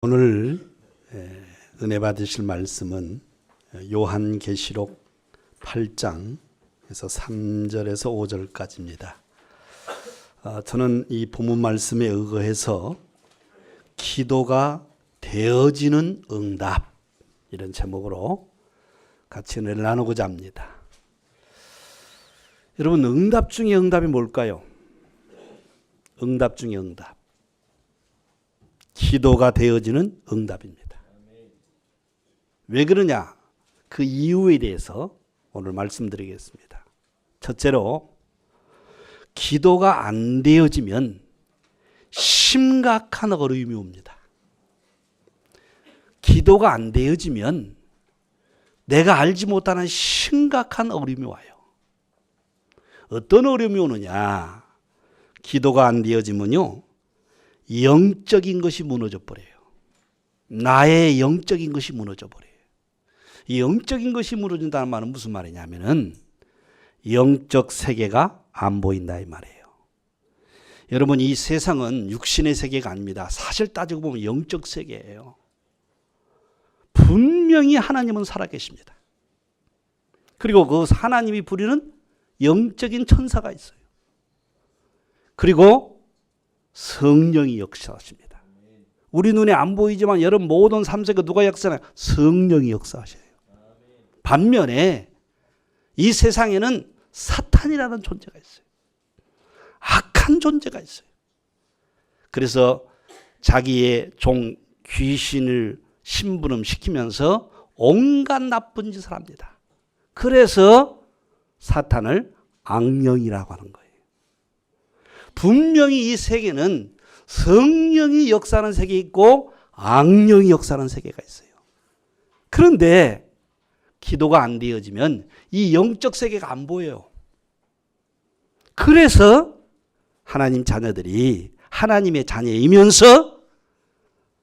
오늘 은혜 받으실 말씀은 요한계시록 8장에서 3절에서 5절까지입니다. 저는 이 본문 말씀에 의거해서 기도가 되어지는 응답, 이런 제목으로 같이 은혜를 나누고자 합니다. 여러분, 응답 중에 응답이 뭘까요? 응답 중에 응답. 기도가 되어지는 응답입니다. 왜 그러냐? 그 이유에 대해서 오늘 말씀드리겠습니다. 첫째로, 기도가 안 되어지면 심각한 어려움이 옵니다. 기도가 안 되어지면 내가 알지 못하는 심각한 어려움이 와요. 어떤 어려움이 오느냐? 기도가 안 되어지면요, 영적인 것이 무너져 버려요. 나의 영적인 것이 무너져 버려요. 이 영적인 것이 무너진다는 말은 무슨 말이냐면은 영적 세계가 안 보인다 이 말이에요. 여러분, 이 세상은 육신의 세계가 아닙니다. 사실 따지고 보면 영적 세계예요. 분명히 하나님은 살아계십니다. 그리고 그 하나님이 부리는 영적인 천사가 있어요. 그리고 성령이 역사하십니다. 우리 눈에 안 보이지만 여러분 모든 삶 속에 누가 역사하나요? 성령이 역사하셔요. 반면에 이 세상에는 사탄이라는 존재가 있어요. 악한 존재가 있어요. 그래서 자기의 종 귀신을 심부름시키면서 온갖 나쁜 짓을 합니다. 그래서 사탄을 악령이라고 하는 거예요. 분명히 이 세계는 성령이 역사하는 세계 있고 악령이 역사하는 세계가 있어요. 그런데 기도가 안 되어지면 이 영적 세계가 안 보여요. 그래서 하나님 자녀들이 하나님의 자녀이면서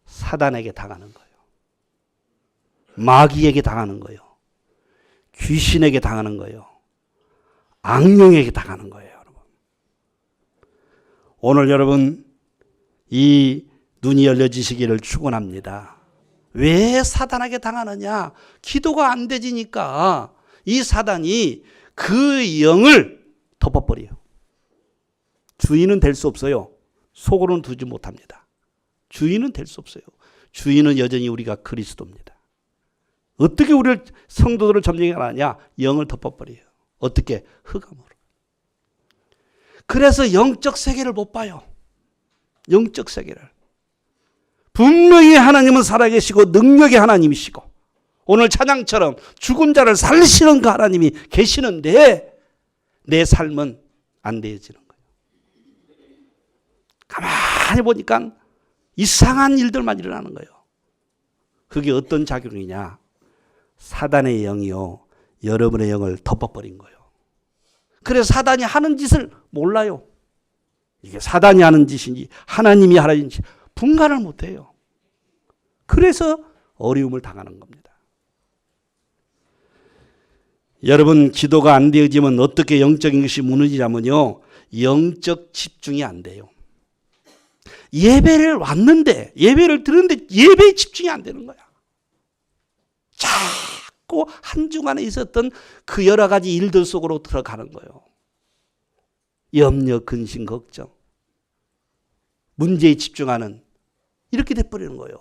사단에게 당하는 거예요. 마귀에게 당하는 거예요. 귀신에게 당하는 거예요. 악령에게 당하는 거예요. 오늘 여러분, 이 눈이 열려지시기를 축원합니다. 왜 사단에게 당하느냐? 기도가 안 되지니까 이 사단이 그 영을 덮어버려요. 주인은 될 수 없어요. 속으로는 두지 못합니다. 주인은 될 수 없어요. 주인은 여전히 우리가 그리스도입니다. 어떻게 우리를 성도들을 점령하느냐? 영을 덮어버려요. 어떻게? 흑암으로. 그래서 영적 세계를 못 봐요. 영적 세계를. 분명히 하나님은 살아계시고 능력의 하나님이시고 오늘 찬양처럼 죽은 자를 살리시는 그 하나님이 계시는데 내 삶은 안 되어지는 거예요. 가만히 보니까 이상한 일들만 일어나는 거예요. 그게 어떤 작용이냐? 사단의 영이요, 여러분의 영을 덮어버린 거예요. 그래서 사단이 하는 짓을 몰라요. 이게 사단이 하는 짓인지 하나님이 하는 짓인지 분간을 못해요. 그래서 어려움을 당하는 겁니다. 여러분, 기도가 안 되어지면 어떻게 영적인 것이 무너지냐면요, 영적 집중이 안 돼요. 예배를 왔는데, 예배를 들었는데 예배에 집중이 안 되는 거야. 자꾸 한 주간에 있었던 그 여러 가지 일들 속으로 들어가는 거예요. 염려, 근심, 걱정, 문제에 집중하는, 이렇게 돼버리는 거예요.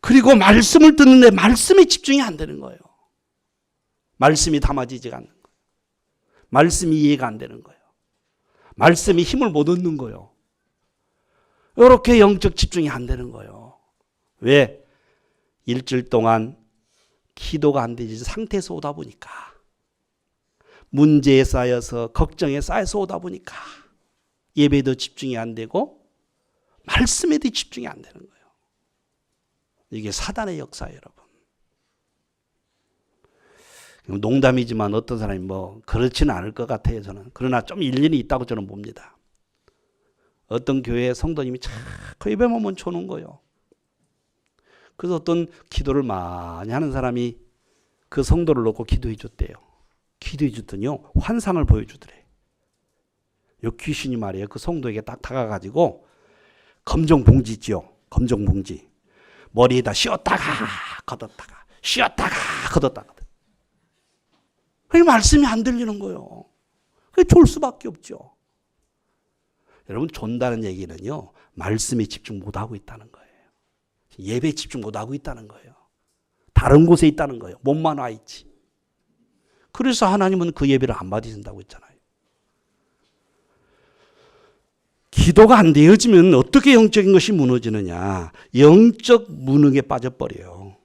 그리고 말씀을 듣는데 말씀에 집중이 안 되는 거예요. 말씀이 담아지지가 않는 거예요. 말씀이 이해가 안 되는 거예요. 말씀이 힘을 못 얻는 거예요. 이렇게 영적 집중이 안 되는 거예요. 왜? 일주일 동안 기도가 안 되지 상태에서 오다 보니까, 문제에 쌓여서 걱정에 쌓여서 오다 보니까 예배에도 집중이 안 되고 말씀에도 집중이 안 되는 거예요. 이게 사단의 역사예요, 여러분. 농담이지만 어떤 사람이 뭐 그렇지는 않을 것 같아요, 저는. 그러나 좀 일리는 있다고 저는 봅니다. 어떤 교회 성도님이 자꾸 예배만 멈춰 놓은 거예요. 그래서 어떤 기도를 많이 하는 사람이 그 성도를 놓고 기도해 줬대요. 기도해 줬더니요, 환상을 보여주더래. 요 귀신이 말이에요, 그 성도에게 딱 다가가지고 검정 봉지 있죠. 검정 봉지. 머리에다 씌웠다가 걷었다가 씌웠다가 걷었다가. 그 말씀이 안 들리는 거예요. 그게 졸 수밖에 없죠. 여러분, 존다는 얘기는요, 말씀에 집중 못하고 있다는 거예요. 예배에 집중 못하고 있다는 거예요. 다른 곳에 있다는 거예요. 몸만 와 있지. 그래서 하나님은 그 예배를 안 받으신다고 했잖아요. 기도가 안 되어지면 어떻게 영적인 것이 무너지느냐. 영적 무능에 빠져버려요.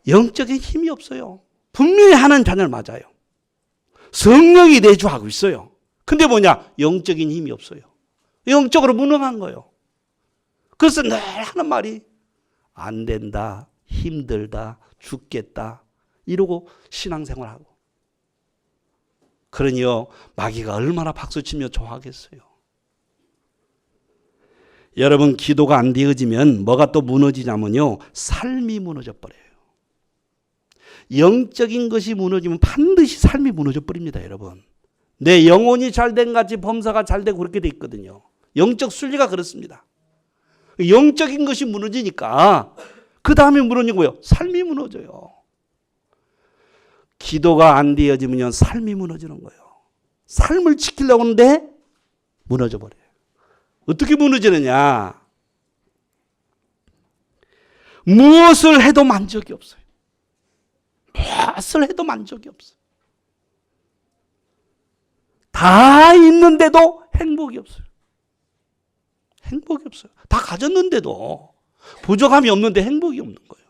영적인 힘이 없어요. 분명히 하나님 자녀를 맞아요. 성령이 내주하고 있어요. 근데 뭐냐? 영적인 힘이 없어요. 영적으로 무능한 거예요. 그래서 늘 하는 말이 안 된다, 힘들다, 죽겠다 이러고 신앙생활하고. 그러니요, 마귀가 얼마나 박수치며 좋아하겠어요. 여러분, 기도가 안 되어지면 뭐가 또 무너지냐면요, 삶이 무너져 버려요. 영적인 것이 무너지면 반드시 삶이 무너져 버립니다. 여러분, 내 영혼이 잘된 같이 범사가 잘되고 그렇게 돼 있거든요. 영적 순리가 그렇습니다. 영적인 것이 무너지니까 그 다음에 무너진 거예요. 삶이 무너져요. 기도가 안 되어지면 삶이 무너지는 거예요. 삶을 지키려고 하는데 무너져 버려요. 어떻게 무너지느냐? 무엇을 해도 만족이 없어요. 무엇을 해도 만족이 없어요. 다 있는데도 행복이 없어요. 행복이 없어요. 다 가졌는데도 부족함이 없는데 행복이 없는 거예요.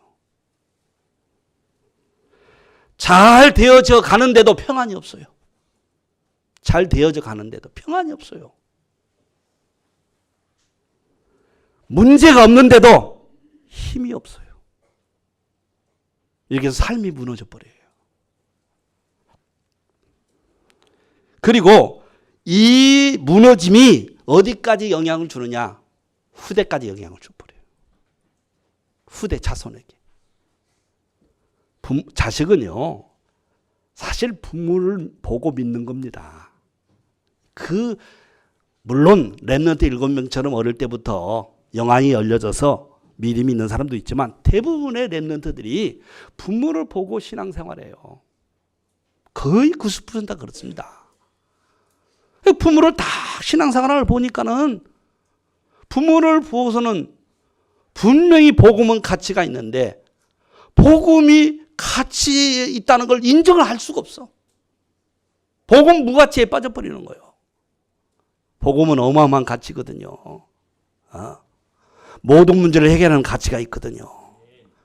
잘 되어져 가는데도 평안이 없어요. 잘 되어져 가는데도 평안이 없어요. 문제가 없는데도 힘이 없어요. 이렇게 해서 삶이 무너져 버려요. 그리고 이 무너짐이 어디까지 영향을 주느냐? 후대까지 영향을 줘버려요. 후대 자손에게. 자식은요, 사실 부모를 보고 믿는 겁니다. 물론 렘넌트 7명처럼 어릴 때부터 영안이 열려져서 믿음이 있는 사람도 있지만 대부분의 렘넌트들이 부모를 보고 신앙생활해요. 거의 90%다 그렇습니다. 부모를 다 신앙생활을 보니까는 부모를 보고서는 분명히 복음은 가치가 있는데 복음이 가치 있다는 걸 인정을 할 수가 없어. 복음 무가치에 빠져버리는 거예요. 복음은 어마어마한 가치거든요. 모든 문제를 해결하는 가치가 있거든요.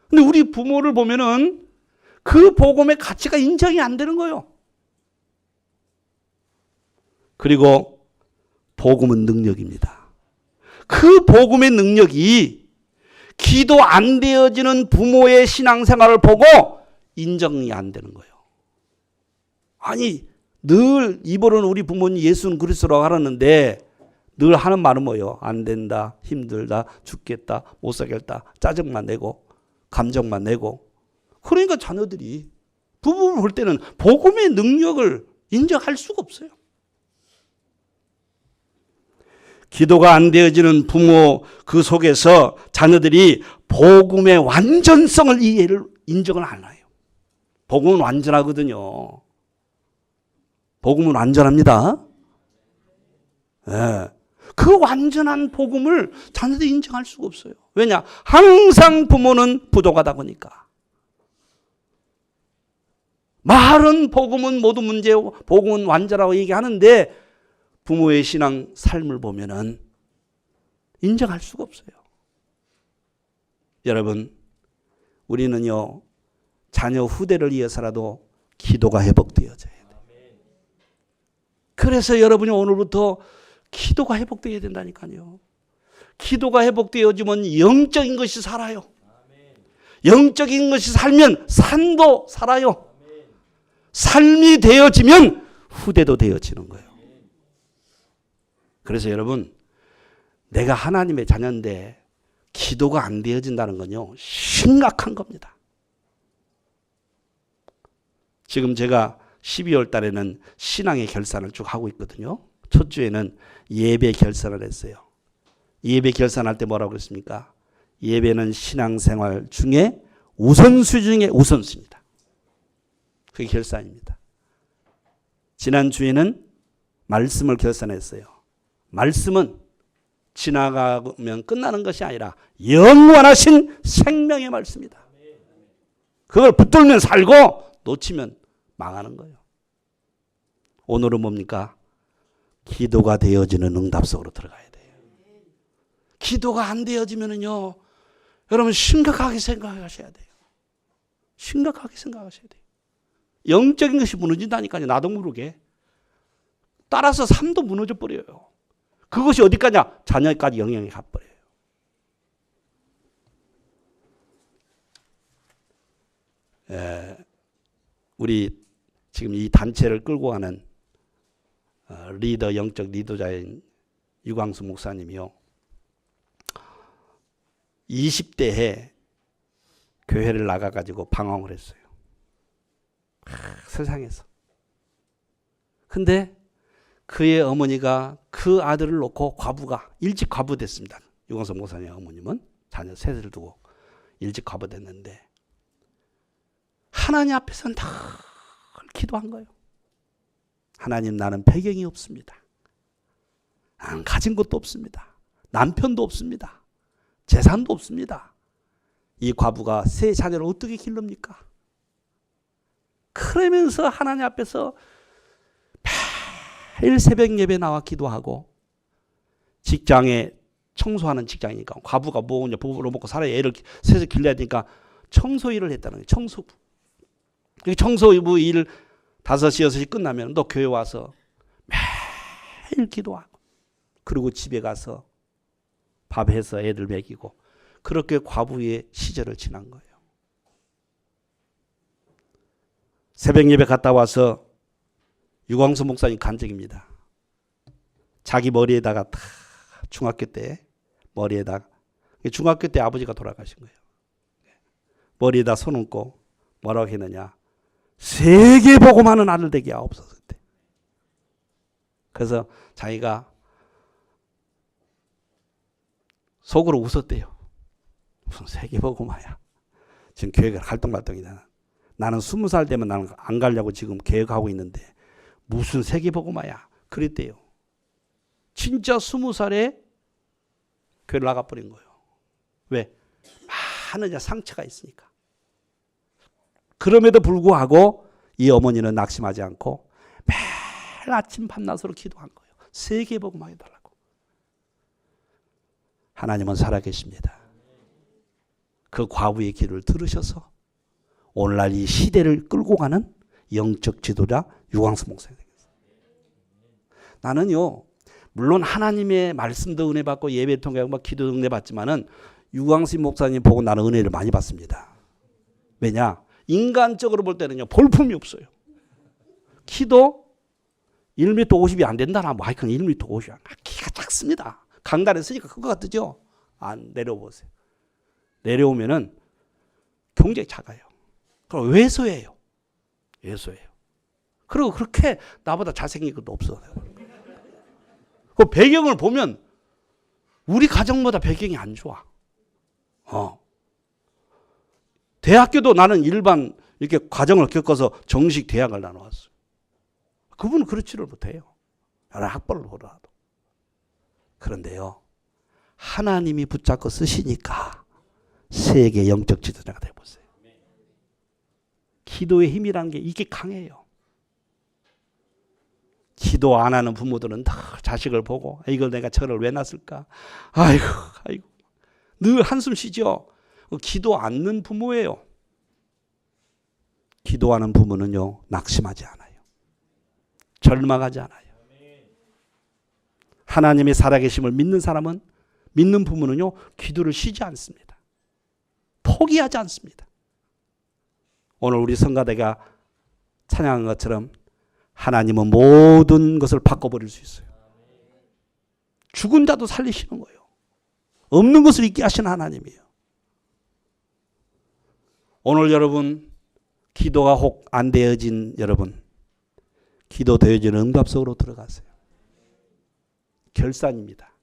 근데 우리 부모를 보면은 그 복음의 가치가 인정이 안 되는 거예요. 그리고 복음은 능력입니다. 그 복음의 능력이 기도 안 되어지는 부모의 신앙생활을 보고 인정이 안 되는 거예요. 아니, 늘 입으로는 우리 부모님 예수는 그리스도라고 하는데 늘 하는 말은 뭐예요? 안 된다, 힘들다, 죽겠다, 못 살겠다, 짜증만 내고 감정만 내고. 그러니까 자녀들이 부부를 볼 때는 복음의 능력을 인정할 수가 없어요. 기도가 안 되어지는 부모 그 속에서 자녀들이 복음의 완전성을 인정을 안 해요. 복음은 완전하거든요. 복음은 완전합니다. 네. 그 완전한 복음을 자녀들이 인정할 수가 없어요. 왜냐? 항상 부모는 부족하다 보니까. 말은 복음은 모든 문제고 복음은 완전하고 얘기하는데 부모의 신앙 삶을 보면은 인정할 수가 없어요. 여러분, 우리는요, 자녀 후대를 위해서라도 기도가 회복되어져야 돼요. 그래서 여러분이 오늘부터 기도가 회복되어야 된다니까요. 기도가 회복되어지면 영적인 것이 살아요. 영적인 것이 살면 산도 살아요. 삶이 되어지면 후대도 되어지는 거예요. 그래서 여러분, 내가 하나님의 자녀인데 기도가 안 되어진다는 건요, 심각한 겁니다. 지금 제가 12월 달에는 신앙의 결산을 쭉 하고 있거든요. 첫 주에는 예배 결산을 했어요. 예배 결산할 때 뭐라고 그랬습니까? 예배는 신앙생활 중에 우선수 중에 우선수입니다. 그게 결산입니다. 지난주에는 말씀을 결산했어요. 말씀은 지나가면 끝나는 것이 아니라 영원하신 생명의 말씀이다. 그걸 붙들면 살고 놓치면 망하는 거예요. 오늘은 뭡니까? 기도가 되어지는 응답 속으로 들어가야 돼요. 기도가 안 되어지면은요, 여러분 심각하게 생각하셔야 돼요. 심각하게 생각하셔야 돼요. 영적인 것이 무너진다니까요. 나도 모르게. 따라서 삶도 무너져 버려요. 그것이 어디까지냐? 자녀까지 영향이 가버려요. 우리 지금 이 단체를 끌고 가는 리더, 영적 리더자인 유광수 목사님이요. 20대에 교회를 나가가지고 방황을 했어요. 세상에서. 근데 그의 어머니가 그 아들을 놓고 과부가 일찍 과부됐습니다. 유광수 목사님 어머님은 자녀 셋을 두고 일찍 과부됐는데 하나님 앞에서는 다 기도한 거예요. 하나님, 나는 배경이 없습니다. 안 가진 것도 없습니다. 남편도 없습니다. 재산도 없습니다. 이 과부가 세 자녀를 어떻게 기릅니까? 그러면서 하나님 앞에서 매일 새벽 예배 나와 기도하고, 직장에 청소하는 직장이니까 과부가 뭐 이제 부부로 먹고 살아야 애를 셋을 길러야 되니까 청소 일을 했다는 거예요. 청소부. 청소부 일 5시, 6시 끝나면 또 교회 와서 매일 기도하고, 그리고 집에 가서 밥해서 애들 먹이고, 그렇게 과부의 시절을 지난 거예요. 새벽 예배 갔다 와서 유광수 목사님 간증입니다. 자기 머리에다가 다 중학교 때 머리에다가, 중학교 때 아버지가 돌아가신 거예요. 머리에다 손 얹고 뭐라고 했느냐? 세계 복음하는 아들 되게 하옵소서. 그래서 자기가 속으로 웃었대요. 무슨 세계 복음화야. 지금 교회가 활동이잖아. 나는 20살 되면 나는 안 가려고 지금 계획하고 있는데 무슨 세계 복음화야. 그랬대요. 진짜 20살에 교회를 나가버린 거예요. 왜? 많은 상처가 있으니까. 그럼에도 불구하고 이 어머니는 낙심하지 않고 매일 아침 밤낮으로 기도한 거예요. 세계 복음화 해달라고. 하나님은 살아계십니다. 그 과부의 기도를 들으셔서 오늘날 이 시대를 끌고 가는 영적 지도자 유광수 목사님 되겠어요. 나는요, 물론 하나님의 말씀도 은혜 받고 예배를 통해 기도 은혜 받지만은 유광수 목사님 보고 나는 은혜를 많이 받습니다. 왜냐? 인간적으로 볼 때는요, 볼품이 없어요. 키도 1m 50이 안 된다나 뭐 하여간 1m 50이 키가 작습니다. 강단에 쓰니까 그거 같죠? 안 내려보세요. 내려오면은 굉장히 작아요. 그럼 왜소예요. 왜소예요. 그리고 그렇게 나보다 잘생긴 것도 없어요. 그 배경을 보면 우리 가정보다 배경이 안 좋아. 대학교도 나는 일반 이렇게 과정을 겪어서 정식 대학을 나눠왔어요. 그분은 그렇지를 못해요. 여러 학벌을 보더라도. 그런데요, 하나님이 붙잡고 쓰시니까 세계 영적 지도자가 되어보세요. 기도의 힘이라는 게 이게 강해요. 기도 안 하는 부모들은 다 자식을 보고 이걸 내가 저를 왜 낳았을까? 아이고 늘 한숨 쉬죠. 기도 않는 부모예요. 기도하는 부모는요, 낙심하지 않아요. 절망하지 않아요. 하나님의 살아계심을 믿는 사람은, 믿는 부모는요, 기도를 쉬지 않습니다. 포기하지 않습니다. 오늘 우리 성가대가 찬양한 것처럼 하나님은 모든 것을 바꿔버릴 수 있어요. 죽은 자도 살리시는 거예요. 없는 것을 있게 하시는 하나님이에요. 오늘 여러분, 기도가 혹 안 되어진 여러분, 기도 되어지는 응답 속으로 들어가세요. 결산입니다.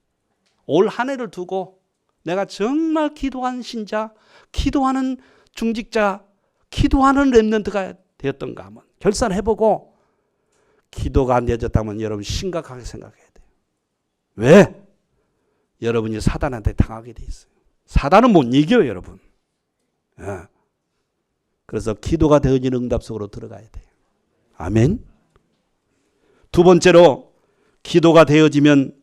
올 한 해를 두고 내가 정말 기도한 신자, 기도하는 중직자, 기도하는 렘넌트가 되었던가 한번 결산을 해보고 기도가 안 되어졌다면 여러분 심각하게 생각해야 돼요. 왜? 여러분이 사단한테 당하게 돼 있어요. 사단은 못 이겨요, 여러분. 예. 그래서 기도가 되어지는 응답 속으로 들어가야 돼요. 아멘. 두 번째로 기도가 되어지면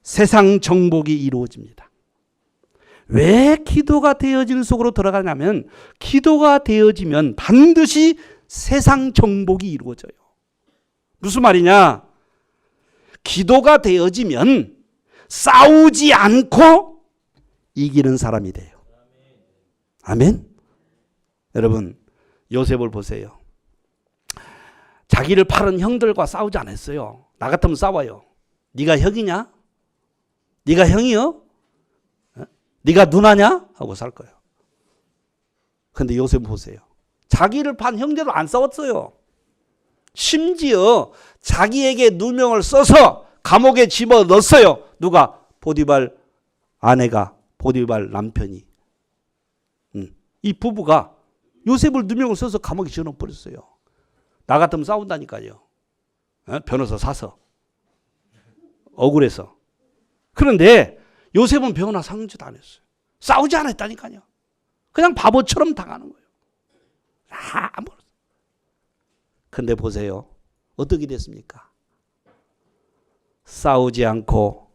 세상 정복이 이루어집니다. 왜 기도가 되어질 속으로 들어가냐면 기도가 되어지면 반드시 세상 정복이 이루어져요. 무슨 말이냐? 기도가 되어지면 싸우지 않고 이기는 사람이 돼요. 아멘. 여러분 요셉을 보세요. 자기를 팔은 형들과 싸우지 않았어요. 나 같으면 싸워요. 네가 형이냐? 네가 형이요? 네가 누나냐? 하고 살 거예요. 근데 요셉 보세요. 자기를 판 형제도 안 싸웠어요. 심지어 자기에게 누명을 써서 감옥에 집어넣었어요. 누가? 보디발 아내가, 보디발 남편이. 이 부부가 요셉을 누명을 써서 감옥에 집어넣어버렸어요. 나 같으면 싸운다니까요. 변호사 사서. 억울해서. 그런데 요셉은 변호사 상주도 안 했어요. 싸우지 않았다니까요. 그냥 바보처럼 당하는 거예요. 근데 보세요. 어떻게 됐습니까? 싸우지 않고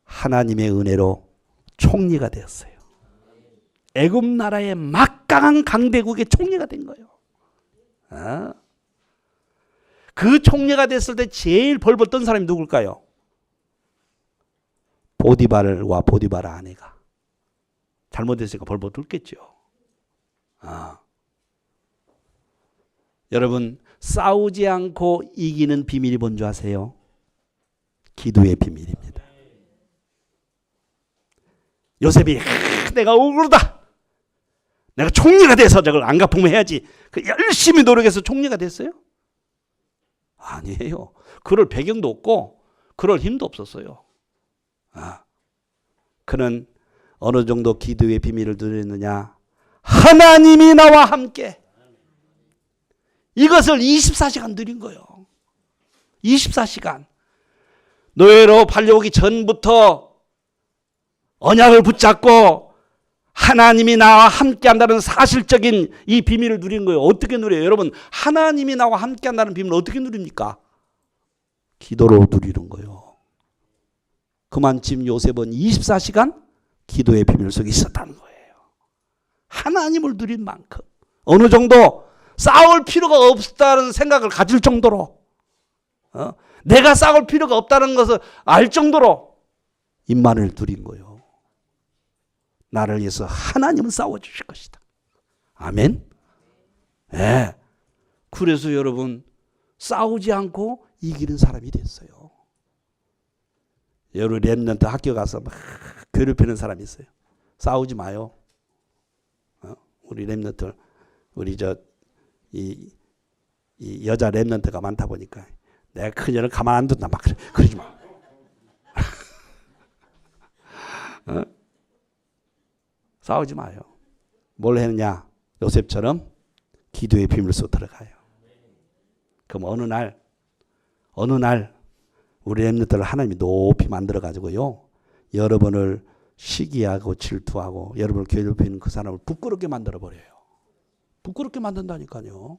하나님의 은혜로 총리가 되었어요. 애굽 나라의 막강한 강대국의 총리가 된 거예요. 그 총리가 됐을 때 제일 벌벌 떤 사람이 누굴까요? 보디발과 보디발 아내가. 잘못했으니까 벌벌 떨겠죠. 여러분 싸우지 않고 이기는 비밀이 뭔지 아세요? 기도의 비밀입니다. 요셉이 내가 억울하다. 내가 총리가 돼서 저걸 안 갚으면 해야지. 열심히 노력해서 총리가 됐어요? 아니에요. 그럴 배경도 없고 그럴 힘도 없었어요. 그는 어느 정도 기도의 비밀을 누렸느냐? 하나님이 나와 함께. 이것을 24시간 누린 거예요. 24시간. 노예로 팔려오기 전부터 언약을 붙잡고 하나님이 나와 함께한다는 사실적인 이 비밀을 누린 거예요. 어떻게 누려요? 여러분 하나님이 나와 함께한다는 비밀을 어떻게 누립니까? 기도로 누리는 거예요. 그만큼 요셉은 24시간 기도의 비밀 속에 있었다는 거예요. 하나님을 누린 만큼 어느 정도 싸울 필요가 없다는 생각을 가질 정도로 내가 싸울 필요가 없다는 것을 알 정도로 임만을 누린 거예요. 나를 위해서 하나님은 싸워주실 것이다. 아멘. 네. 그래서 여러분 싸우지 않고 이기는 사람이 됐어요. 여러분 렘넌트 학교 가서 막 괴롭히는 사람이 있어요. 싸우지 마요. 우리 렘넌트 우리 이 여자 렘넌트가 많다 보니까 내가 그녀를 가만 안 둔다 막 그러지 마. 싸우지 마요. 뭘 했느냐? 요셉처럼 기도의 비밀 속 들어가요. 그럼 어느 날 우리 렘넌트를 하나님이 높이 만들어 가지고요. 여러분을 시기하고 질투하고 여러분을 괴롭히는 그 사람을 부끄럽게 만들어 버려요. 부끄럽게 만든다니까요.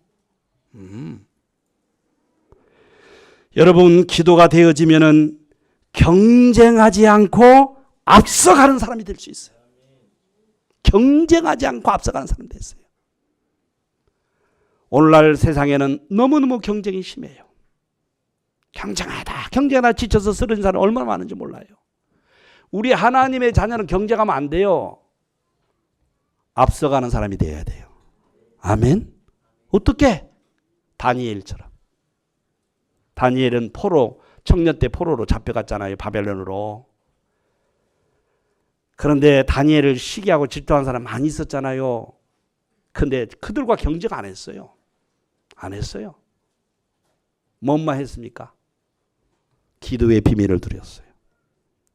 여러분 기도가 되어지면은 경쟁하지 않고 앞서가는 사람이 될 수 있어요. 경쟁하지 않고 앞서가는 사람이 됐어요. 오늘날 세상에는 너무너무 경쟁이 심해요. 경쟁하다 지쳐서 쓰러진 사람이 얼마나 많은지 몰라요. 우리 하나님의 자녀는 경쟁하면 안 돼요. 앞서가는 사람이 되어야 돼요. 아멘. 어떻게? 다니엘처럼. 다니엘은 청년 때 포로로 잡혀갔잖아요. 바벨론으로. 그런데 다니엘을 시기하고 질투한 사람 많이 있었잖아요. 근데 그들과 경쟁 안 했어요. 안 했어요. 뭔만 했습니까? 기도의 비밀을 누렸어요.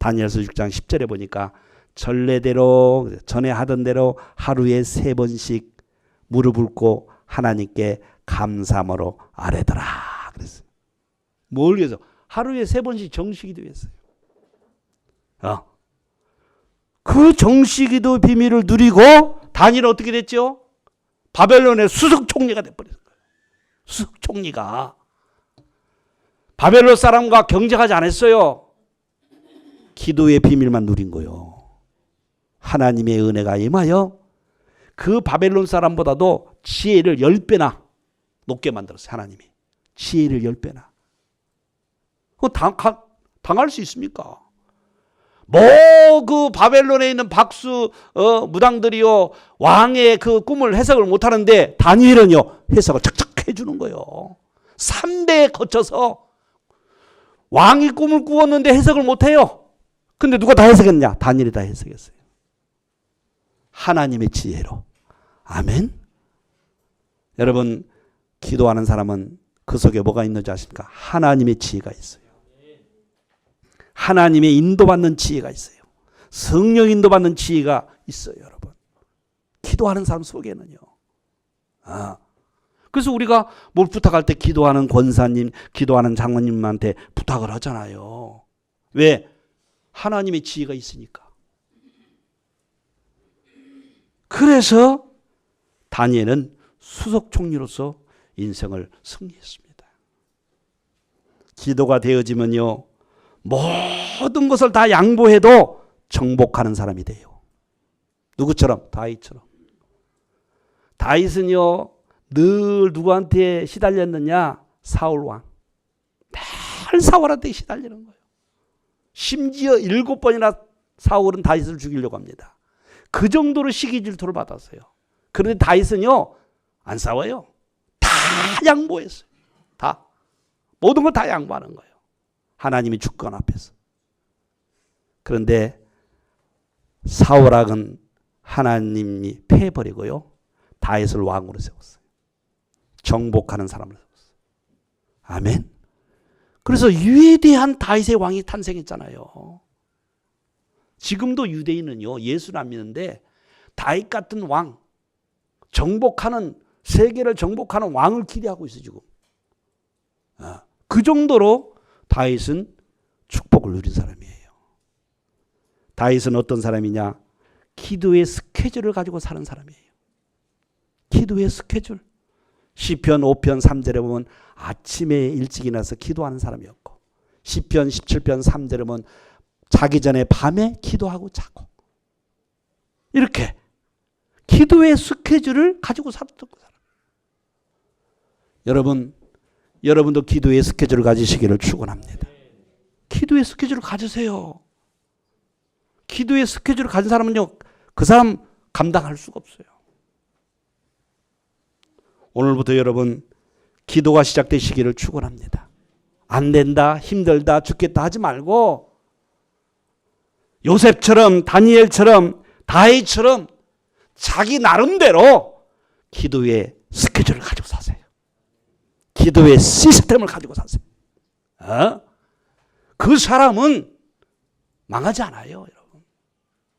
다니엘서 6장 10절에 보니까 전례대로 전에 하던 대로 하루에 3번씩 무릎을 꿇고 하나님께 감사함으로 아뢰더라 그랬어요. 뭘 위해서? 하루에 3번씩 정식기도 했어요. 그 정식기도 비밀을 누리고 다니엘은 어떻게 됐죠? 바벨론의 수석 총리가 돼버렸어요. 수석 총리가 바벨론 사람과 경쟁하지 않았어요. 기도의 비밀만 누린 거예요. 하나님의 은혜가 임하여 그 바벨론 사람보다도 지혜를 10배나 높게 만들었어요. 하나님이 지혜를 10배나. 당할 수 있습니까? 그 바벨론에 있는 박수 무당들이요 왕의 그 꿈을 해석을 못하는데 다니엘은요 해석을 착착 해주는 거예요. 3배에 거쳐서 왕이 꿈을 꾸었는데 해석을 못해요. 근데 누가 다 해석했냐? 다니엘이 다 해석했어요. 하나님의 지혜로. 아멘. 여러분 기도하는 사람은 그 속에 뭐가 있는지 아십니까? 하나님의 지혜가 있어요. 하나님의 인도받는 지혜가 있어요. 성령 인도받는 지혜가 있어요. 여러분 기도하는 사람 속에는요. 그래서 우리가 뭘 부탁할 때 기도하는 권사님, 기도하는 장로님한테 부탁을 하잖아요. 왜? 하나님의 지혜가 있으니까. 그래서 다니엘은 수석 총리로서 인생을 승리했습니다. 기도가 되어지면요 모든 것을 다 양보해도 정복하는 사람이 돼요. 누구처럼? 다윗처럼. 다윗은요 늘 누구한테 시달렸느냐? 사울왕. 늘 사울한테 시달리는 거예요. 심지어 7번이나 사울은 다윗을 죽이려고 합니다. 그 정도로 시기 질투를 받았어요. 그런데 다윗은요 안 싸워요. 다 양보했어요. 다. 모든 걸 다 양보하는 거예요. 하나님의 주권 앞에서. 그런데 사울왕은 하나님이 패해버리고요 다윗을 왕으로 세웠어요. 정복하는 사람을 세웠어요. 아멘. 그래서 위대한 다윗의 왕이 탄생했잖아요. 지금도 유대인은요 예수를 안 믿는데 다윗 같은 왕, 정복하는 세계를 정복하는 왕을 기대하고 있어요 지금. 그 정도로 다윗은 축복을 누린 사람이에요. 다윗은 어떤 사람이냐? 기도의 스케줄을 가지고 사는 사람이에요. 기도의 스케줄. 시편 5편 3절에 보면 아침에 일찍 일어나서 기도하는 사람이었고 시편 17편 3절에 보면 자기 전에 밤에 기도하고 자고 이렇게 기도의 스케줄을 가지고 살았던 사람. 여러분도 기도의 스케줄을 가지시기를 축원합니다. 기도의 스케줄을 가지세요. 기도의 스케줄을 가진 사람은요 그 사람 감당할 수가 없어요. 오늘부터 여러분 기도가 시작되시기를 축원합니다. 안 된다, 힘들다, 죽겠다 하지 말고 요셉처럼 다니엘처럼 다윗처럼 자기 나름대로 기도의 스케줄을 가지고 사세요. 기도의 시스템을 가지고 사세요. 그 사람은 망하지 않아요. 여러분.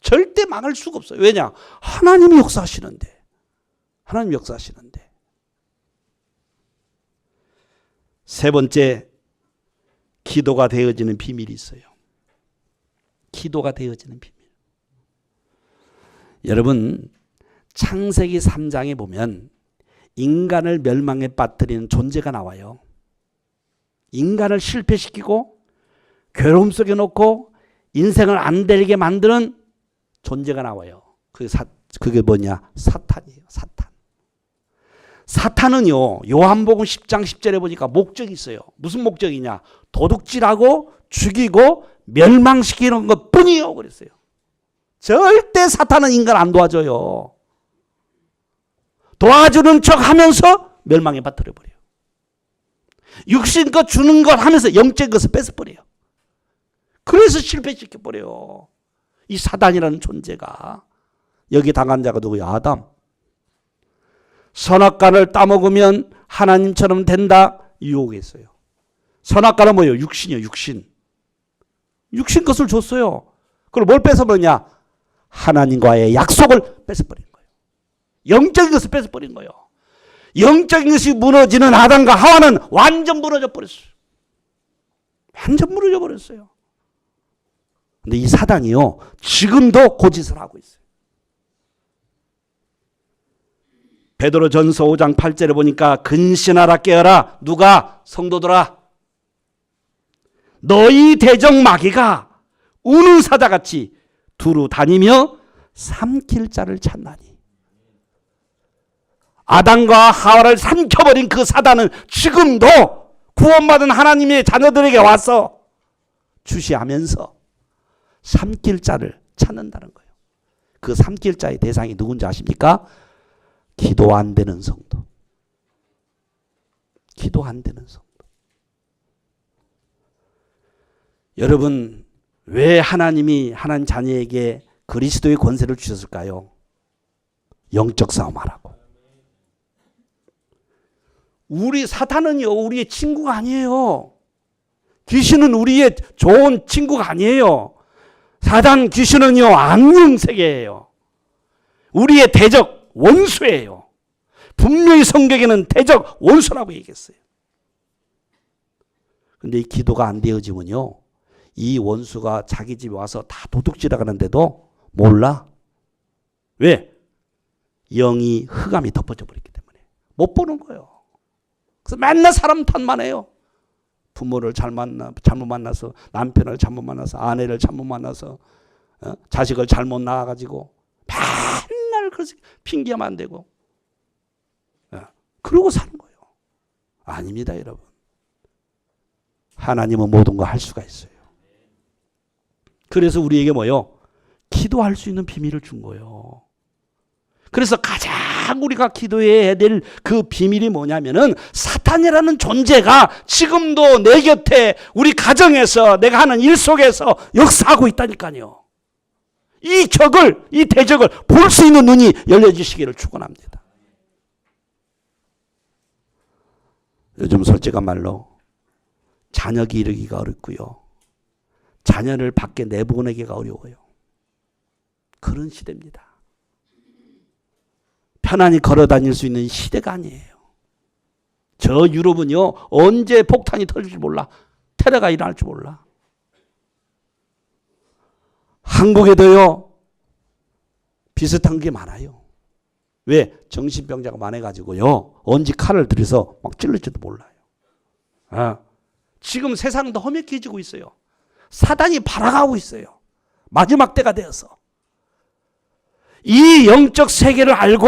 절대 망할 수가 없어요. 왜냐? 하나님이 역사하시는데. 하나님이 역사하시는데. 세 번째, 기도가 되어지는 비밀이 있어요. 기도가 되어지는 비밀. 여러분, 창세기 3장에 보면 인간을 멸망에 빠뜨리는 존재가 나와요. 인간을 실패시키고 괴로움 속에 놓고 인생을 안 되게 만드는 존재가 나와요. 그게 뭐냐? 사탄이에요. 사탄. 사탄은요, 요한복음 10장 10절에 보니까 목적이 있어요. 무슨 목적이냐? 도둑질하고 죽이고 멸망시키는 것 뿐이요. 그랬어요. 절대 사탄은 인간 안 도와줘요. 도와주는 척 하면서 멸망에 빠뜨려버려요. 육신껏 주는 것 하면서 영적인 것을 뺏어버려요. 그래서 실패시켜버려요. 이 사단이라는 존재가. 여기 당한 자가 누구야? 아담. 선악과를 따먹으면 하나님처럼 된다. 유혹했어요. 선악과는 뭐예요? 육신이요. 육신. 육신 것을 줬어요. 그걸 뭘 뺏어버렸냐? 하나님과의 약속을 뺏어버린 거예요. 영적인 것을 뺏어버린 거예요. 영적인 것이 무너지는 아담과 하와는 완전 무너져 버렸어요. 완전 무너져 버렸어요. 근데 이 사단이요, 지금도 고짓을 하고 있어요. 베드로전서 5장 8절에 보니까 근신하라 깨어라. 누가? 성도들아. 너희 대적 마귀가 우는 사자같이 두루 다니며 삼킬 자를 찾나니. 아담과 하와를 삼켜버린 그 사단은 지금도 구원받은 하나님의 자녀들에게 와서 주시하면서 삼킬 자를 찾는다는 거예요. 그 삼킬 자의 대상이 누군지 아십니까? 기도 안 되는 성도. 기도 안 되는 성도. 여러분, 왜 하나님이 하나님 자녀에게 그리스도의 권세를 주셨을까요? 영적 싸움하라고. 우리 사탄은요, 우리의 친구가 아니에요. 귀신은 우리의 좋은 친구가 아니에요. 사단 귀신은요, 악령 세계예요. 우리의 대적 원수예요. 분명히 성경에는 대적 원수라고 얘기했어요. 근데 이 기도가 안 되어지면요, 이 원수가 자기 집에 와서 다 도둑질하고 하는데도 몰라. 왜? 영이 흑암이 덮어져 버렸기 때문에 못 보는 거예요. 그래서 맨날 사람 탓만 해요. 부모를 잘못 만나서, 남편을 잘못 만나서, 아내를 잘못 만나서, 자식을 잘못 낳아가지고 맨날 그렇게 핑계만 안 되고, 그러고 사는 거예요. 아닙니다, 여러분. 하나님은 모든 거 할 수가 있어요. 그래서 우리에게 뭐요? 기도할 수 있는 비밀을 준 거예요. 그래서 가장 우리가 기도해야 될 그 비밀이 뭐냐면은, 사탄이라는 존재가 지금도 내 곁에, 우리 가정에서, 내가 하는 일 속에서 역사하고 있다니까요. 이 적을, 이 대적을 볼 수 있는 눈이 열려지시기를 축원합니다. 요즘 솔직한 말로 자녀 기르기가 어렵고요, 자녀를 밖에 내보내기가 어려워요. 그런 시대입니다. 편안히 걸어 다닐 수 있는 시대가 아니에요. 저 유럽은요, 언제 폭탄이 터질지 몰라. 테러가 일어날 줄 몰라. 한국에도요, 비슷한 게 많아요. 왜? 정신병자가 많아가지고요, 언제 칼을 들여서 막 찔릴지도 몰라요. 지금 세상도 험악해지고 있어요. 사단이 발악하고 있어요. 마지막 때가 되어서. 이 영적 세계를 알고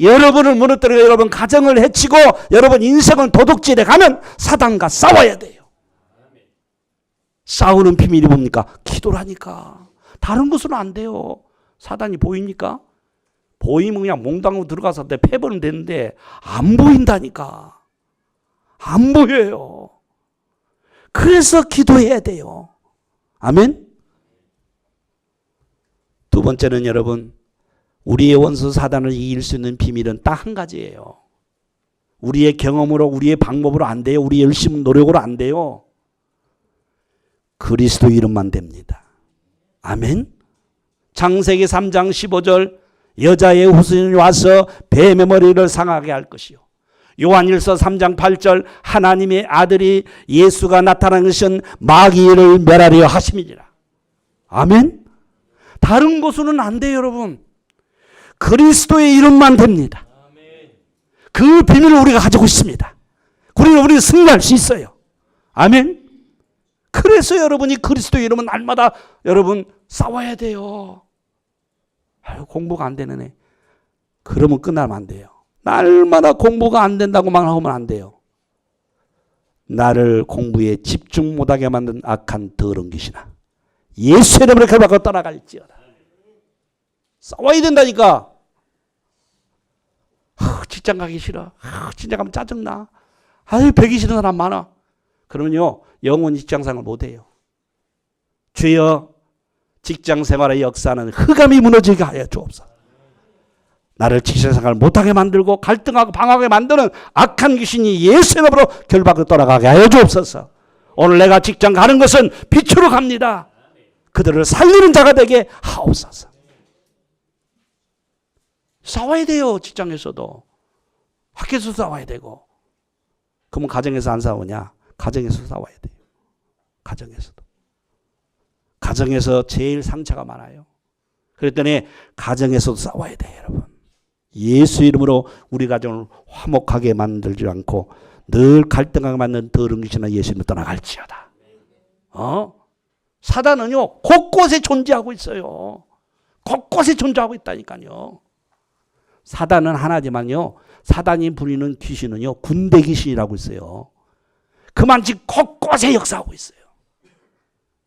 여러분을 무너뜨리고 여러분 가정을 해치고 여러분 인생을 도둑질해 가면 사단과 싸워야 돼요. 싸우는 비밀이 뭡니까? 기도라니까. 다른 것으로는 안 돼요. 사단이 보입니까? 보이면 그냥 몽땅으로 들어가서 내 패버리면 되는데 안 보인다니까. 안 보여요. 그래서 기도해야 돼요. 아멘? 두 번째는 여러분, 우리의 원수 사단을 이길 수 있는 비밀은 딱 한 가지예요. 우리의 경험으로, 우리의 방법으로 안 돼요. 우리의 열심 노력으로 안 돼요. 그리스도 이름만 됩니다. 아멘? 창세기 3장 15절, 여자의 후손이 와서 뱀의 머리를 상하게 할 것이요. 요한일서 3장 8절, 하나님의 아들이 예수가 나타난 것은 마귀를 멸하려 하심이니라. 아멘? 다른 곳으로는 안 돼요, 여러분. 그리스도의 이름만 됩니다. 그 비밀을 우리가 가지고 있습니다. 그리고 우리는 승리할 수 있어요. 아멘? 그래서 여러분이 그리스도의 이름은 날마다 여러분 싸워야 돼요. 아유, 공부가 안 되는 애. 그러면 끝나면 안 돼요. 날마다 공부가 안 된다고만 하면 안 돼요. 나를 공부에 집중 못하게 만든 악한 더러운 귀신아, 예수의 이름으로 결박하고 떠나갈지어다. 싸워야 된다니까. 직장 가기 싫어. 진짜 가면 짜증나. 아유, 배기 싫은 사람 많아. 그러면요, 영원히 직장생활 못해요. 주여, 직장생활의 역사는 흑암이 무너지게 하여 주옵소서. 나를 직장생활 못하게 만들고 갈등하고 방황하게 만드는 악한 귀신이 예수의 이름으로 결박을 떠나가게 하여 주옵소서. 오늘 내가 직장 가는 것은 빛으로 갑니다. 그들을 살리는 자가 되게 하옵소서. 싸워야 돼요. 직장에서도. 학교에서 싸워야 되고. 그러면 가정에서 안 싸우냐? 가정에서 싸워야 돼요. 가정에서도. 가정에서 제일 상처가 많아요. 그랬더니 가정에서도 싸워야 돼요, 여러분. 예수 이름으로 우리 가정을 화목하게 만들지 않고 늘 갈등하게 만든 더러운 귀신아 예수님을 떠나갈지어다. 사단은요 곳곳에 존재하고 있어요. 곳곳에 존재하고 있다니까요. 사단은 하나지만요, 사단이 부리는 귀신은요 군대 귀신이라고 있어요. 그만치 곳곳에 역사하고 있어요.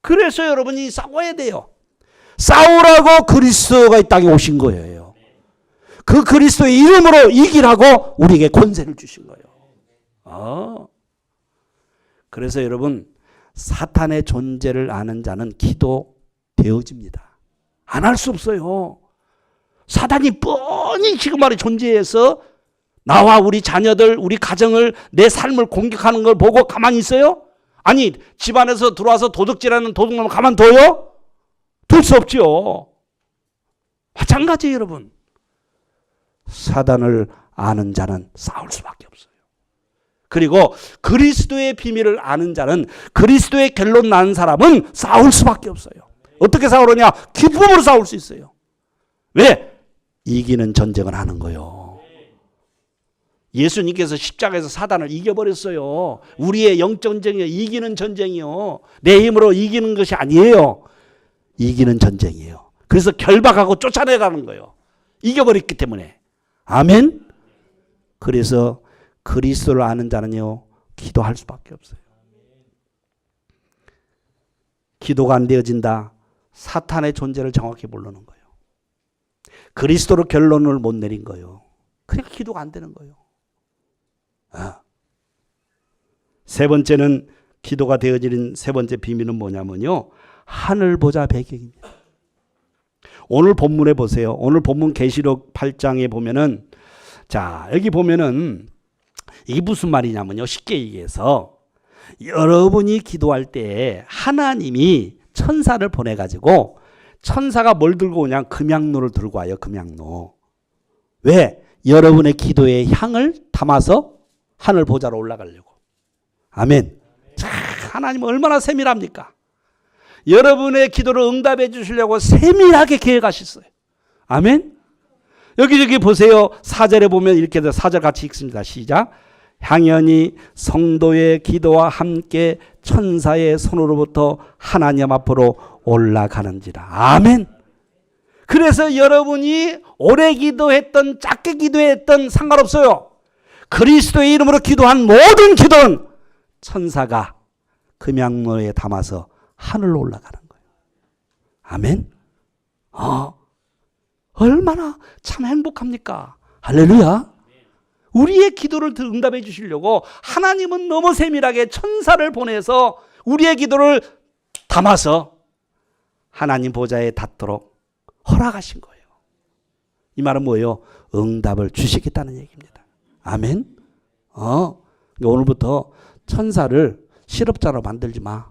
그래서 여러분이 싸워야 돼요. 싸우라고 그리스도가 이 땅에 오신 거예요. 그 그리스도의 이름으로 이기라고 우리에게 권세를 주신 거예요. 그래서 여러분, 사탄의 존재를 아는 자는 기도되어집니다. 안 할 수 없어요. 사단이 뻔히 지금 말에 존재해서 나와 우리 자녀들, 우리 가정을, 내 삶을 공격하는 걸 보고 가만히 있어요? 아니, 집안에서 들어와서 도둑질하는 도둑놈을 가만둬요? 둘 수 없죠. 마찬가지예요, 여러분. 사단을 아는 자는 싸울 수밖에 없어요. 그리고 그리스도의 비밀을 아는 자는, 그리스도의 결론 나는 사람은 싸울 수밖에 없어요. 어떻게 싸우느냐? 기쁨으로 싸울 수 있어요. 왜? 이기는 전쟁을 하는 거예요. 예수님께서 십자가에서 사단을 이겨버렸어요. 우리의 영적 전쟁이요, 이기는 전쟁이요. 내 힘으로 이기는 것이 아니에요. 이기는 전쟁이에요. 그래서 결박하고 쫓아내라는 거예요. 이겨버렸기 때문에. 아멘. 그래서 그리스도를 아는 자는요 기도할 수밖에 없어요. 기도가 안 되어진다. 사탄의 존재를 정확히 모르는 거예요. 그리스도로 결론을 못 내린 거예요. 그러니까 기도가 안 되는 거예요. 세 번째는, 기도가 되어지는 세 번째 비밀은 뭐냐면요, 하늘 보좌 배경입니다. 오늘 본문에 보세요. 오늘 본문 계시록 8장에 보면은, 자, 여기 보면은 이게 무슨 말이냐면요, 쉽게 얘기해서 여러분이 기도할 때 하나님이 천사를 보내가지고, 천사가 뭘 들고 오냐? 금양로를 들고 와요. 금양로. 왜? 여러분의 기도의 향을 담아서 하늘 보좌로 올라가려고. 아멘. 자, 하나님은 얼마나 세밀합니까? 여러분의 기도를 응답해 주시려고 세밀하게 계획하셨어요. 아멘. 여기 보세요. 4절에 보면 이렇게 돼서 4절 같이 읽습니다. 시작. 향연이 성도의 기도와 함께 천사의 손으로부터 하나님 앞으로 올라가는지라. 아멘. 그래서 여러분이 오래 기도했던, 작게 기도했던 상관없어요. 그리스도의 이름으로 기도한 모든 기도는 천사가 금양로에 담아서 하늘로 올라가는 거예요. 아멘. 얼마나 참 행복합니까? 할렐루야. 우리의 기도를 응답해 주시려고 하나님은 너무 세밀하게 천사를 보내서 우리의 기도를 담아서 하나님 보좌에 닿도록 허락하신 거예요. 이 말은 뭐예요? 응답을 주시겠다는 얘기입니다. 아멘. 오늘부터 천사를 실업자로 만들지 마.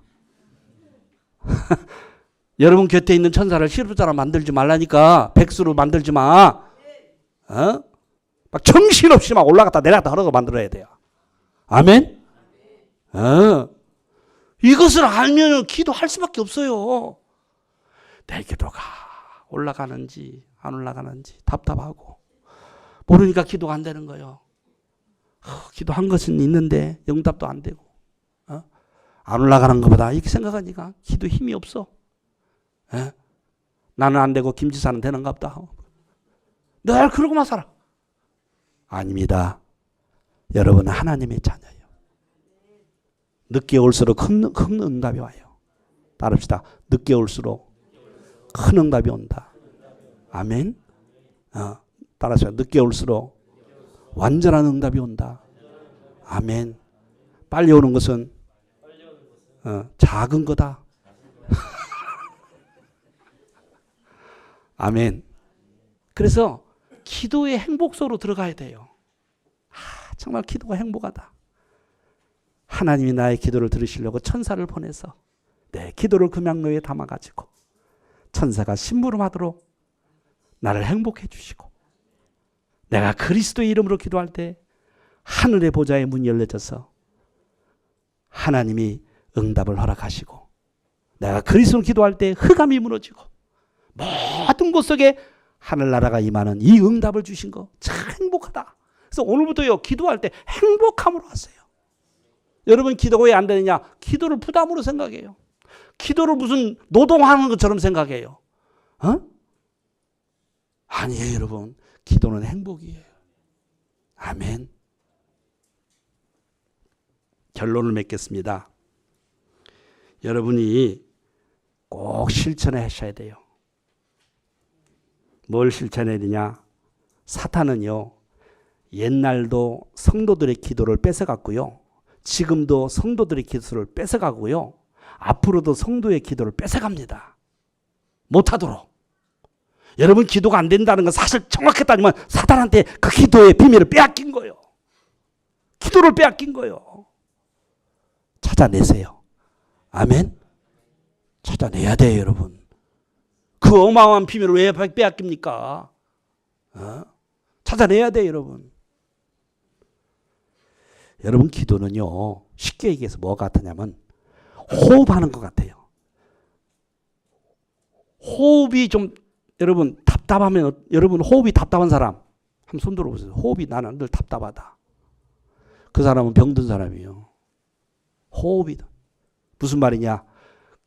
여러분 곁에 있는 천사를 실업자로 만들지 말라니까. 백수로 만들지 마. 막 정신없이 막 올라갔다 내려갔다 하라고 만들어야 돼요. 아멘. 이것을 알면 기도할 수밖에 없어요. 내 기도가 올라가는지 안 올라가는지 답답하고 모르니까 기도가 안 되는 거예요. 기도한 것은 있는데 응답도 안 되고 안 올라가는 것보다 이렇게 생각하니까 기도 힘이 없어. 나는 안 되고 김 지사는 되는가 보다. 늘 그러고만 살아. 아닙니다. 여러분은 하나님의 자녀예요. 늦게 올수록 큰 응답이 와요. 따릅시다. 늦게 올수록 큰 응답이 온다. 아멘. 따라서 늦게 올수록 완전한 응답이 온다. 아멘. 빨리 오는 것은 작은 거다. 아멘. 그래서 기도의 행복소로 들어가야 돼요. 정말 기도가 행복하다. 하나님이 나의 기도를 들으시려고 천사를 보내서 내 기도를 금양로에 담아가지고 천사가 심부름하도록 나를 행복해 주시고, 내가 그리스도의 이름으로 기도할 때 하늘의 보좌의 문이 열려져서 하나님이 응답을 허락하시고, 내가 그리스도로 기도할 때 흑암이 무너지고 모든 곳 속에 하늘나라가 임하는 이 응답을 주신 거 참 행복하다. 그래서 오늘부터요, 기도할 때 행복함으로 하세요. 여러분, 기도가 왜 안 되느냐? 기도를 부담으로 생각해요. 기도를 무슨 노동하는 것처럼 생각해요. 아니에요, 여러분. 기도는 행복이에요. 아멘. 결론을 맺겠습니다. 여러분이 꼭 실천해 하셔야 돼요. 뭘 실천해야 되냐? 사탄은요, 옛날도 성도들의 기도를 뺏어갔고요, 지금도 성도들의 기도를 뺏어가고요, 앞으로도 성도의 기도를 뺏어갑니다. 못하도록. 여러분, 기도가 안 된다는 건 사실 정확히 따지면 사탄한테 그 기도의 비밀을 빼앗긴 거예요. 기도를 빼앗긴 거예요. 찾아내세요. 아멘. 찾아내야 돼요, 여러분. 그 어마어마한 비밀을 왜 빼앗깁니까? 찾아내야 돼요, 여러분. 여러분, 기도는요, 쉽게 얘기해서 뭐 같으냐면 호흡하는 것 같아요. 호흡이 좀, 여러분, 답답하면, 여러분 호흡이 답답한 사람 한번 손 들어보세요. 호흡이 나는 늘 답답하다. 그 사람은 병든 사람이에요. 호흡이. 무슨 말이냐?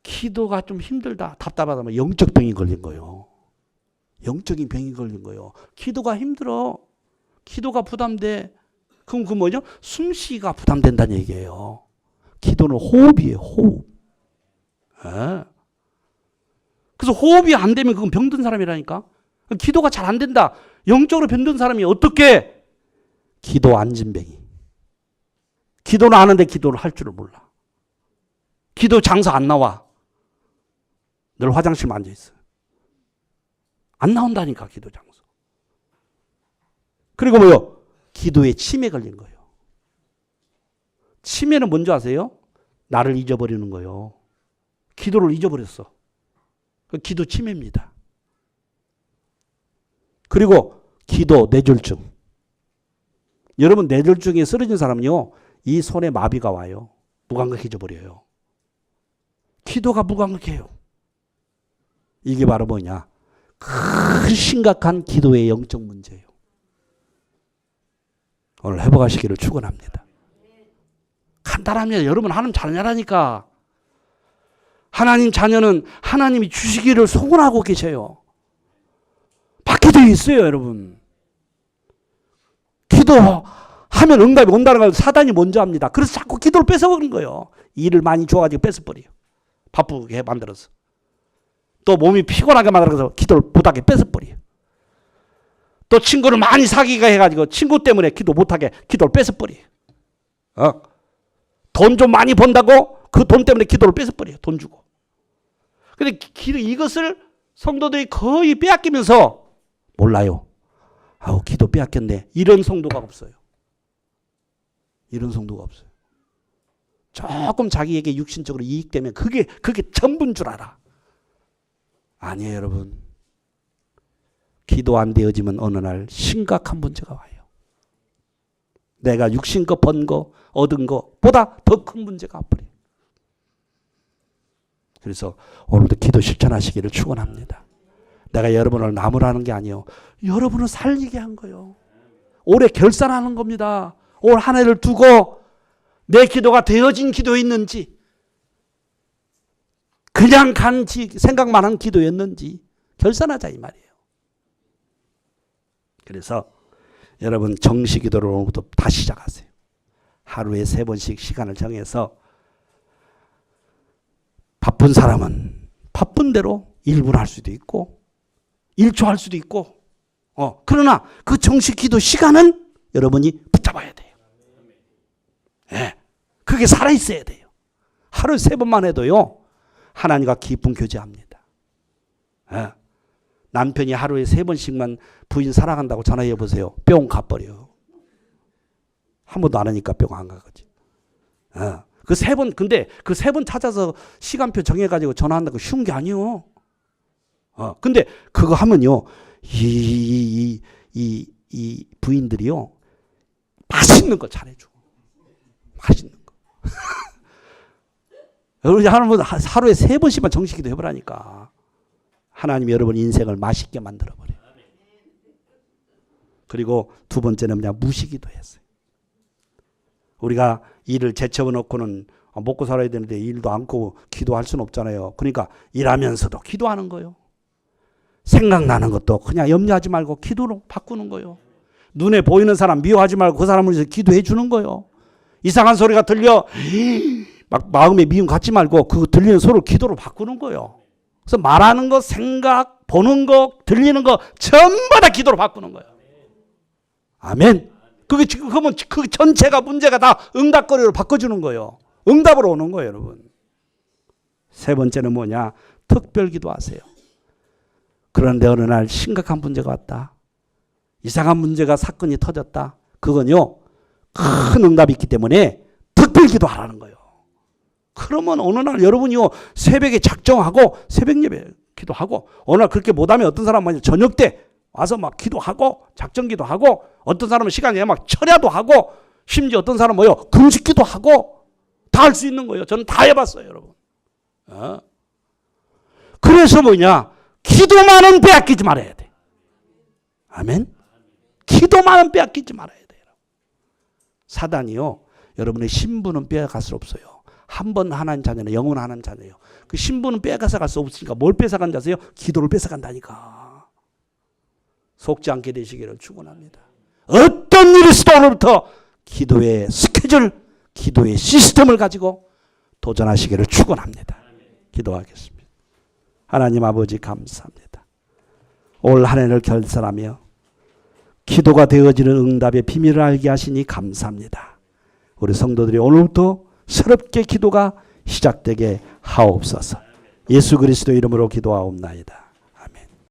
기도가 좀 힘들다, 답답하다면 영적 병이 걸린 거예요. 영적인 병이 걸린 거예요. 기도가 힘들어. 기도가 부담돼. 그럼 그 뭐죠? 숨쉬기가 부담된다는 얘기예요. 기도는 호흡이에요, 호흡. 그래서 호흡이 안 되면 그건 병든 사람이라니까. 기도가 잘 안 된다. 영적으로 병든 사람이 어떻게? 기도 안진뱅이. 기도는 아는데 기도를 할 줄을 몰라. 기도 장소 안 나와. 늘 화장실만 앉아 있어. 안 나온다니까, 기도 장소. 그리고 뭐요? 기도에 치매 걸린 거예요. 치매는 뭔지 아세요? 나를 잊어버리는 거예요. 기도를 잊어버렸어. 기도 치매입니다. 그리고 기도 뇌졸중. 여러분, 뇌졸중에 쓰러진 사람은요, 이 손에 마비가 와요. 무감각해져 버려요. 기도가 무감각해요. 이게 바로 뭐냐? 큰 심각한 기도의 영적 문제예요. 오늘 회복하시기를 축원합니다. 간단합니다. 여러분, 하나님 자녀라니까. 하나님 자녀는 하나님이 주시기를 소원하고 계셔요. 받게 되어 있어요, 여러분. 기도하면 응답이 온다는 걸 사단이 먼저 합니다. 그래서 자꾸 기도를 뺏어버린 거예요. 일을 많이 줘가지고 뺏어버려요. 바쁘게 만들어서. 또 몸이 피곤하게 만들어서 기도를 못하게 뺏어버려요. 또 친구를 많이 사귀게 해가지고 친구 때문에 기도 못하게 기도를 뺏어버려요. 돈 좀 많이 번다고 그 돈 때문에 기도를 뺏어버려요. 돈 주고. 근데 이것을 성도들이 거의 빼앗기면서 몰라요. 아우, 기도 빼앗겼네. 이런 성도가 없어요. 이런 성도가 없어요. 조금 자기에게 육신적으로 이익되면 그게 전부인 줄 알아. 아니에요, 여러분. 기도 안 되어지면 어느 날 심각한 문제가 와요. 내가 육신껏 번 거, 얻은 거보다 더 큰 문제가 와버려요. 그래서 오늘도 기도 실천하시기를 축원합니다. 내가 여러분을 나무라는 게 아니에요. 여러분을 살리게 한 거예요. 올해 결산하는 겁니다. 올 한 해를 두고 내 기도가 되어진 기도였는지, 그냥 간지 생각만 한 기도였는지 결산하자, 이 말이에요. 그래서 여러분, 정시 기도를 오늘부터 다시 시작하세요. 하루에 3번씩 시간을 정해서, 바쁜 사람은 바쁜 대로 1분 할 수도 있고 1초 할 수도 있고, 그러나 그 정시 기도 시간은 여러분이 붙잡아야 돼요. 예, 그게 살아있어야 돼요. 하루에 3번만 해도요, 하나님과 깊은 교제합니다. 예. 남편이 하루에 3번씩만 부인 사랑한다고 전화해 보세요. 뿅 가버려. 한 번도 안 하니까 뿅 안 가거지. 그 3번, 근데 그 3번 찾아서 시간표 정해가지고 전화한다고 쉬운 게 아니에요. 근데 그거 하면요, 이 부인들이요, 맛있는 거 잘해줘. 맛있는 거. 여러분, 하루에 3번씩만 정식기도 해보라니까. 하나님이 여러분 인생을 맛있게 만들어버려요. 그리고 두 번째는 그냥 무시기도 했어요. 우리가 일을 제쳐워 놓고는 먹고 살아야 되는데 일도 않고 기도할 수는 없잖아요. 그러니까 일하면서도 기도하는 거예요. 생각나는 것도 그냥 염려하지 말고 기도로 바꾸는 거예요. 눈에 보이는 사람 미워하지 말고 그 사람을 위해서 기도해 주는 거예요. 이상한 소리가 들려 막 마음에 미움 갖지 말고 그 들리는 소리를 기도로 바꾸는 거예요. 그래서 말하는 거, 생각, 보는 거, 들리는 거 전부 다 기도로 바꾸는 거예요. 아멘. 그러면 그 전체가 문제가 다 응답거리로 바꿔주는 거예요. 응답으로 오는 거예요, 여러분. 세 번째는 뭐냐? 특별 기도하세요. 그런데 어느 날 심각한 문제가 왔다. 이상한 문제가 사건이 터졌다. 그건요, 큰 응답이 있기 때문에 특별 기도하라는 거예요. 그러면 어느 날 여러분이요, 새벽에 작정하고 새벽 예배 기도하고, 어느 날 그렇게 못하면 어떤 사람은 저녁 때 와서 막 기도하고 작정 기도하고, 어떤 사람은 시간이 막 철야도 하고, 심지어 어떤 사람은 뭐요, 금식기도 하고 다 할 수 있는 거예요. 저는 다 해봤어요, 여러분. 그래서 뭐냐, 기도만은 빼앗기지 말아야 돼. 아멘. 기도만은 빼앗기지 말아야 돼요. 사단이요, 여러분의 신분은 빼앗갈 수 없어요. 한 번 하나님 자녀는 영원 하나님 자녀예요. 그 신분은 빼앗아갈 수 없으니까 뭘 뺏어간다 하세요? 기도를 뺏어간다니까. 속지 않게 되시기를 축원합니다. 어떤 일이 있어도 오늘부터 기도의 스케줄, 기도의 시스템을 가지고 도전하시기를 축원합니다. 기도하겠습니다. 하나님 아버지 감사합니다. 올 한 해를 결산하며 기도가 되어지는 응답의 비밀을 알게 하시니 감사합니다. 우리 성도들이 오늘부터 새롭게 기도가 시작되게 하옵소서. 예수 그리스도 이름으로 기도하옵나이다.